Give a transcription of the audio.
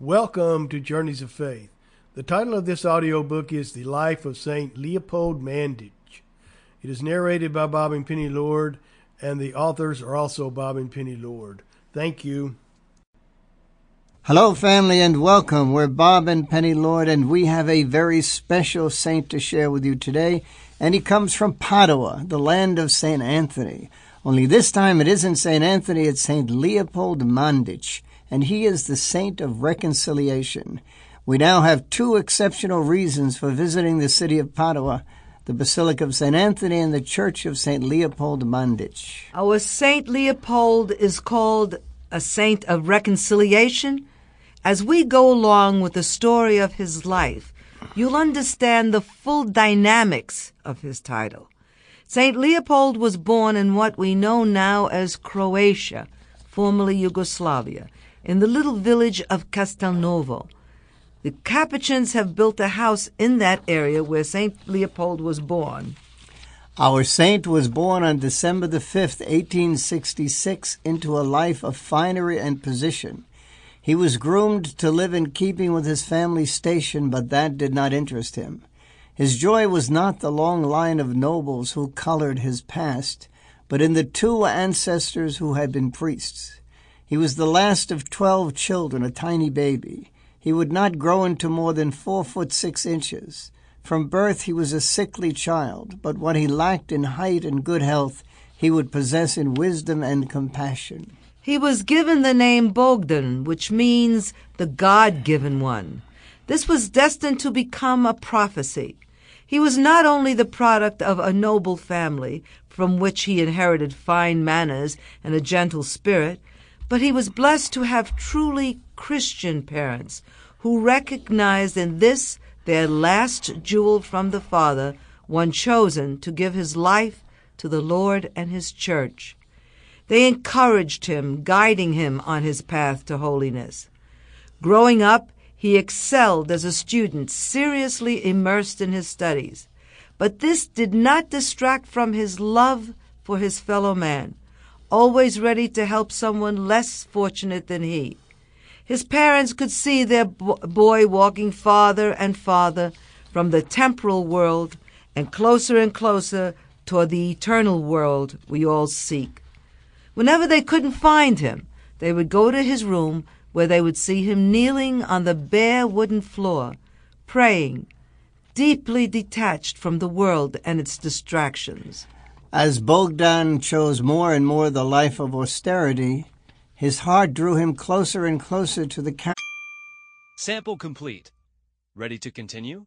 Welcome to Journeys of Faith. The title of this audiobook is The Life of St. Leopold Mandic. It is narrated by Bob and Penny Lord, and the authors are also Bob and Penny Lord. Thank you. Hello, family, and welcome. We're Bob and Penny Lord, and we have a very special saint to share with you today, and he comes from Padua, the land of St. Anthony. Only this time it isn't St. Anthony, it's St. Leopold Mandic, and he is the saint of reconciliation. We now have two exceptional reasons for visiting the city of Padua, the Basilica of St. Anthony and the Church of St. Leopold Mandic. Our St. Leopold is called a saint of reconciliation. As we go along with the story of his life, you'll understand the full dynamics of his title. St. Leopold was born in what we know now as Croatia, formerly Yugoslavia, in the little village of Castelnovo. The Capuchins have built a house in that area where St. Leopold was born. Our saint was born on December the 5th, 1866, into a life of finery and position. He was groomed to live in keeping with his family station, but that did not interest him. His joy was not the long line of nobles who colored his past, but in the two ancestors who had been priests. He was the last of 12 children, a tiny baby. He would not grow into more than 4'6". From birth he was a sickly child, but what he lacked in height and good health, he would possess in wisdom and compassion. He was given the name Bogdan, which means the God-given one. This was destined to become a prophecy. He was not only the product of a noble family, from which he inherited fine manners and a gentle spirit, but he was blessed to have truly Christian parents who recognized in this their last jewel from the Father, one chosen to give his life to the Lord and his church. They encouraged him, guiding him on his path to holiness. Growing up, he excelled as a student, seriously immersed in his studies. But this did not distract from his love for his fellow man, always ready to help someone less fortunate than he. His parents could see their boy walking farther and farther from the temporal world and closer toward the eternal world we all seek. Whenever they couldn't find him, they would go to his room where they would see him kneeling on the bare wooden floor, praying, deeply detached from the world and its distractions. As Bogdan chose more and more the life of austerity, his heart drew him closer and closer to the Sample complete. Ready to continue?